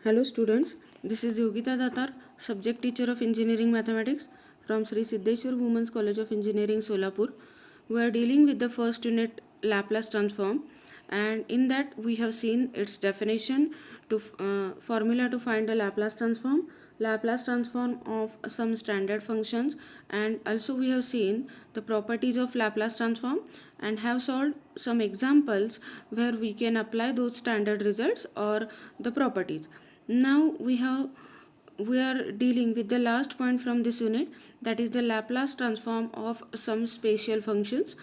Hello students, this is Yogita Datar, subject teacher of engineering mathematics from Sri Siddheshwar Women's College of Engineering Solapur. We are dealing with the first unit Laplace transform, and in that we have seen its definition to formula to find the Laplace transform of some standard functions, and also we have seen the properties of Laplace transform and have solved some examples where we can apply those standard results or the properties. Now we are dealing with the last point from this unit, that is the Laplace transform of some spatial functions.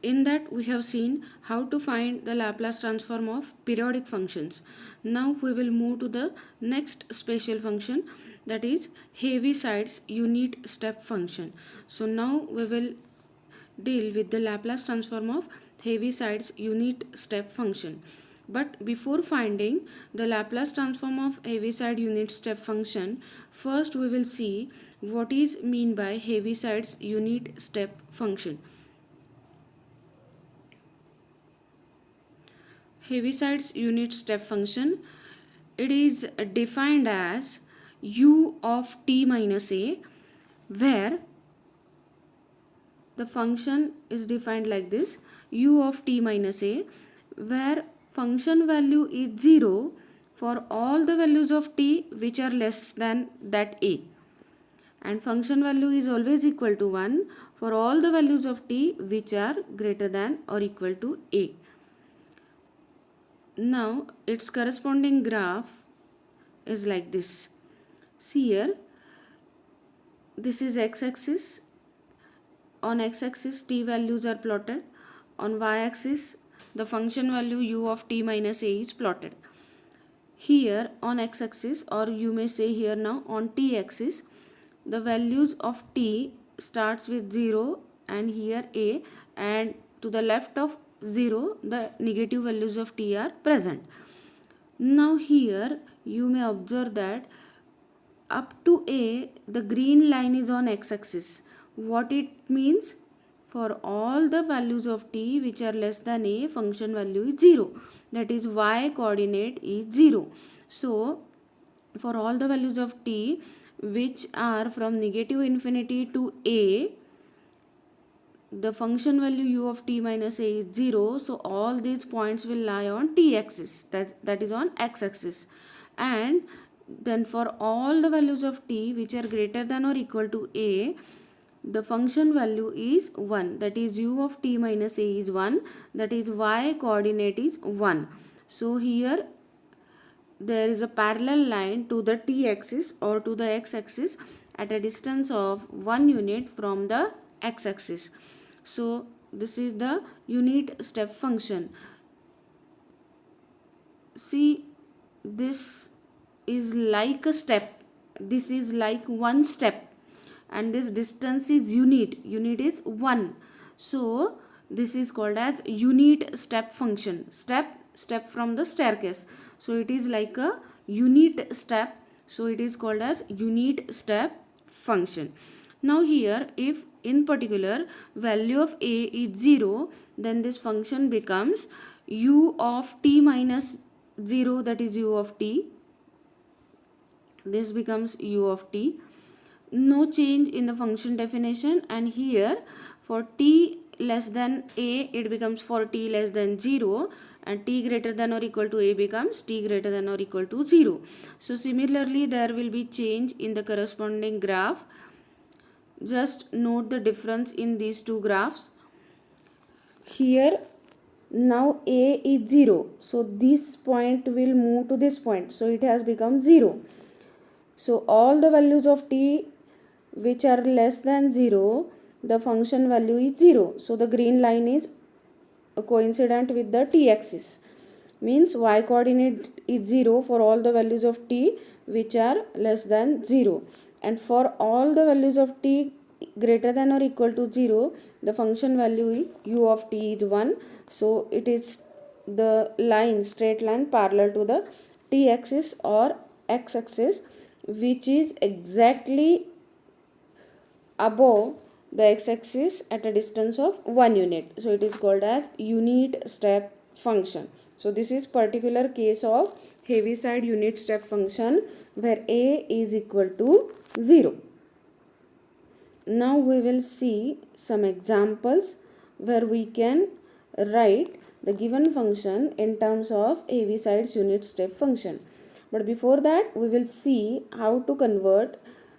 In that we have seen how to find the Laplace transform of periodic functions. Now we will move to the next spatial function, that is Heaviside's unit step function. So now we will deal with the Laplace transform of Heaviside's unit step function. But before finding the Laplace transform of Heaviside unit step function, first we will see what is mean by Heaviside's unit step function. Heaviside's unit step function, it is defined as u of t minus a, where the function is defined like this: u of t minus a, where function value is 0 for all the values of t which are less than that a, and function value is always equal to 1 for all the values of t which are greater than or equal to a. Now its corresponding graph is like this. See here, this is x-axis. On x-axis t values are plotted. On y-axis the function value u of t minus a is plotted. Here on x-axis, or you may say here now on t-axis, the values of t starts with 0 and here a, and to the left of 0 the negative values of t are present. Now here you may observe that up to a the green line is on x-axis. What it means? For all the values of t which are less than a, function value is 0, that is y coordinate is 0. So for all the values of t which are from negative infinity to a, the function value u of t minus a is 0. So all these points will lie on t-axis, that is on x-axis. And then for all the values of t which are greater than or equal to a, the function value is 1, that is u of t minus a is 1, that is y coordinate is 1. So here there is a parallel line to the t-axis or to the x-axis at a distance of 1 unit from the x-axis. So this is the unit step function. See, this is like a step, this is like one step, and this distance is unit is 1. So this is called as unit step function. Step from the staircase, so it is like a unit step, so it is called as unit step function. Now here, if in particular value of a is 0, then this function becomes u of t minus 0, that is u of t. This becomes u of t. No change in the function definition, and here for t less than a it becomes for t less than 0, and t greater than or equal to a becomes t greater than or equal to 0. So similarly there will be change in the corresponding graph. Just note the difference in these two graphs. Here now a is 0, so this point will move to this point, so it has become 0. So all the values of t which are less than 0, the function value is 0. So the green line is coincident with the t-axis, means y coordinate is 0 for all the values of t which are less than 0, and for all the values of t greater than or equal to 0, the function value u of t is 1. So it is the line, straight line parallel to the t-axis or x-axis, which is exactly above the x-axis at a distance of 1 unit. So it is called as unit step function. So this is particular case of Heaviside unit step function where a is equal to 0. Now we will see some examples where we can write the given function in terms of Heaviside's unit step function. But before that, we will see how to convert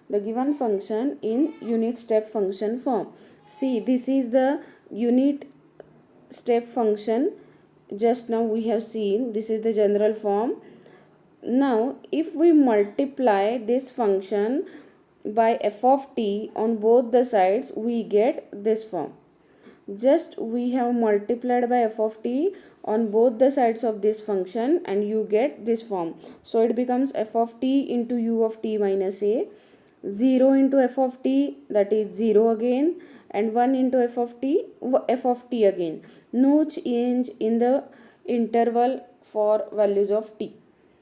the given function in unit step function form. See, this is the unit step function. Just now we have seen this is the general form. Now, if we multiply this function by f of t on both the sides, we get this form. Just we have multiplied by f of t on both the sides of this function and you get this form. So it becomes f of t into u of t minus a, 0 into f of t, that is 0 again, and 1 into f of t again. No change in the interval for values of t.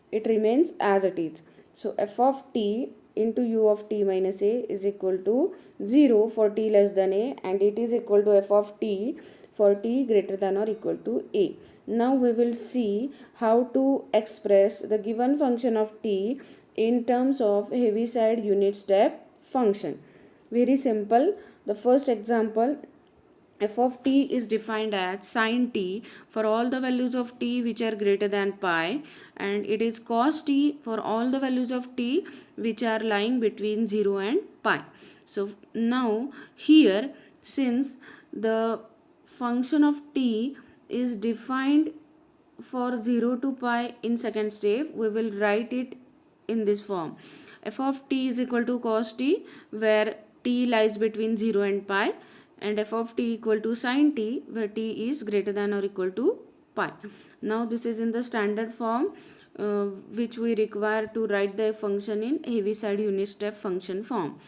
It remains as it is. So f of t into u of t minus a is equal to 0 for t less than a, and it is equal to f of t for t greater than or equal to a. Now we will see how to express the given function of t in terms of Heaviside unit step function. Very simple. The first example, f of t is defined as sin t for all the values of t which are greater than pi, and it is cos t for all the values of t which are lying between 0 and pi. So now here, since the function of t is defined for 0 to pi in second step, we will write it in this form. F of t is equal to cos t where t lies between 0 and pi, and f of t equal to sin t where t is greater than or equal to pi. Now this is in the standard form which we require to write the function in Heaviside unit step function form.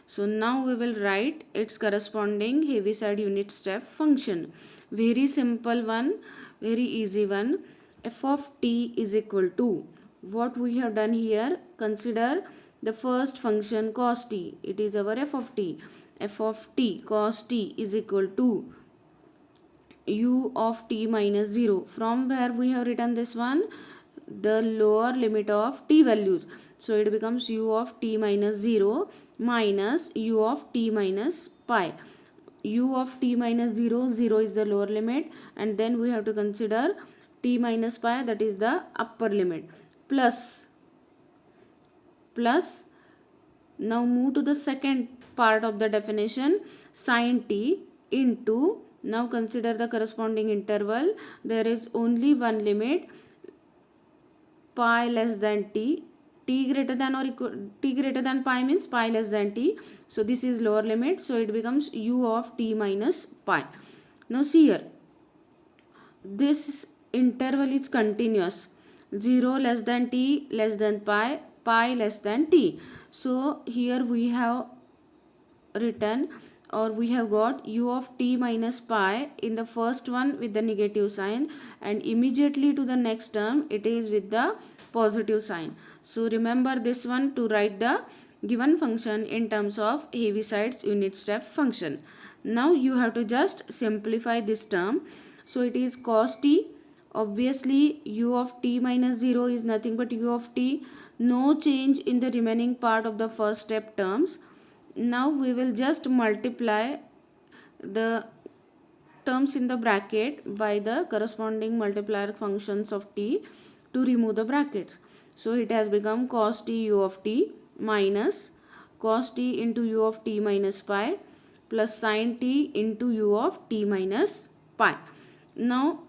So now we will write its corresponding Heaviside unit step function. Very simple one, very easy one. F of t is equal to, what we have done here, consider the first function cos t. It is our f of t. F of t cos t is equal to u of t minus 0. From where we have written this one, the lower limit of t values. So it becomes u of t minus 0 minus u of t minus pi. U of t minus 0, 0 is the lower limit, and then we have to consider t minus pi, that is the upper limit, plus now move to the second part of the definition, sin t into, now consider the corresponding interval. There is only one limit, pi less than t, t greater than or equal, t greater than pi means pi less than t. So this is lower limit, so it becomes u of t minus pi. Now see here, this interval is continuous, 0 less than t less than pi, pi less than t. So here we have written, or we have got u of t minus pi in the first one with the negative sign, and immediately to the next term it is with the positive sign. So remember this one to write the given function in terms of Heaviside's unit step function. Now you have to just simplify this term. So it is cos t, obviously u of t minus 0 is nothing but u of t, no change in the remaining part of the first step terms. Now we will just multiply the terms in the bracket by the corresponding multiplier functions of t to remove the brackets. So it has become cos t u of t minus cos t into u of t minus pi plus sin t into u of t minus pi. Now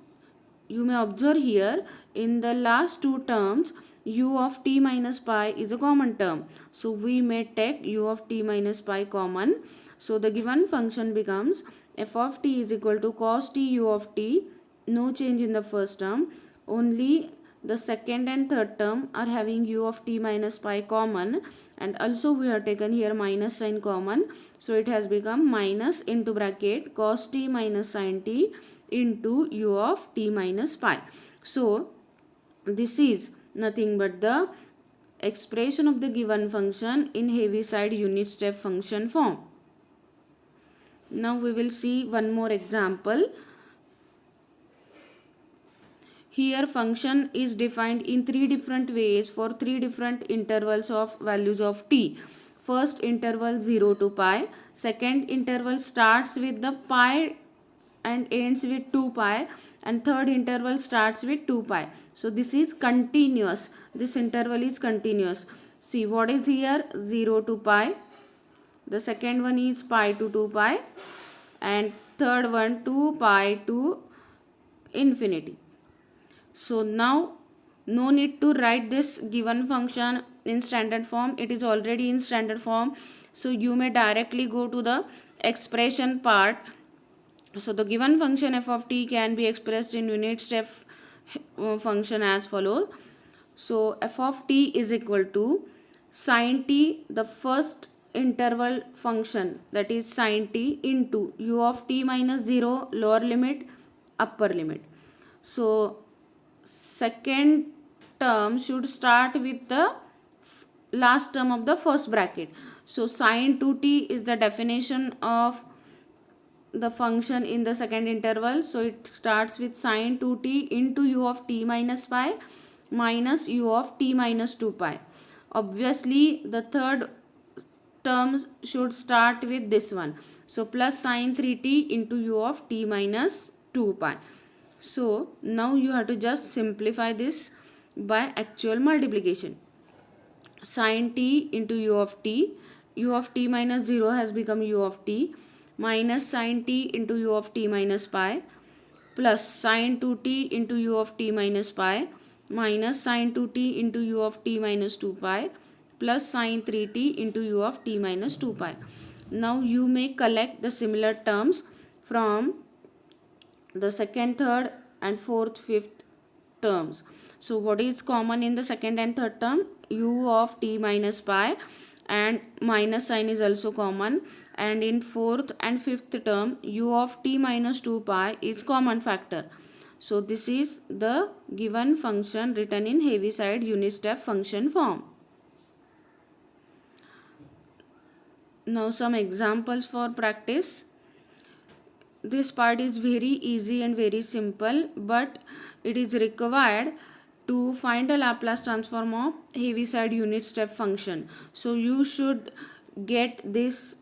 you may observe here in the last two terms u of t minus pi is a common term. So we may take u of t minus pi common. So the given function becomes f of t is equal to cos t u of t, no change in the first term, only the second and third term are having u of t minus pi common, and also we have taken here minus sign common. So it has become minus into bracket cos t minus sin t into u of t minus pi. So this is nothing but the expression of the given function in Heaviside unit step function form. Now we will see one more example. Here function is defined in three different ways for three different intervals of values of t. First interval 0 to pi, second interval starts with the pi and ends with 2 pi, and third interval starts with 2 pi. So this is continuous. This interval is continuous. See what is here, 0 to pi. The second one is pi to 2 pi, and third one 2 pi to infinity. So now no need to write this given function in standard form. It is already in standard form. So you may directly go to the expression part. So the given function f of t can be expressed in unit step function as follows. So f of t is equal to sin t, the first interval function, that is sin t, into u of t minus 0 lower limit upper limit. So second term should start with the last term of the first bracket. So sin 2t is the definition of the function in the second interval. So it starts with sin 2t into u of t minus pi minus u of t minus 2 pi. Obviously the third terms should start with this one. So plus sin 3t into u of t minus 2 pi. So now you have to just simplify this by actual multiplication. Sin t into u of t minus 0 has become u of t, minus sin t into u of t minus pi, plus sin 2t into u of t minus pi, minus sin 2t into u of t minus 2 pi, plus sin 3t into u of t minus 2 pi. Now you may collect the similar terms from the second, third and fourth, fifth terms. So what is common in the second and third term? U of t minus pi, and minus sign is also common, and in fourth and fifth term u of t minus 2 pi is common factor. So this is the given function written in Heaviside unit step function form. Now some examples for practice. This part is very easy and very simple, but it is required to find a Laplace transform of Heaviside unit step function. So you should get this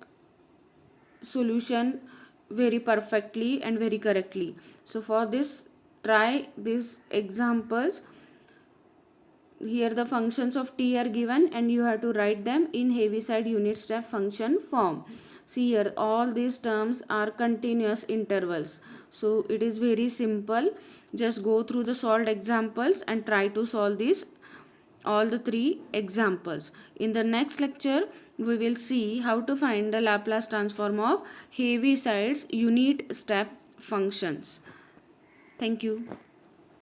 solution very perfectly and very correctly. So for this, try these examples. Here the functions of t are given and you have to write them in Heaviside unit step function form. See here, all these terms are continuous intervals. So it is very simple. Just go through the solved examples and try to solve these all the three examples. In the next lecture, we will see how to find the Laplace transform of Heaviside's unit step functions. Thank you.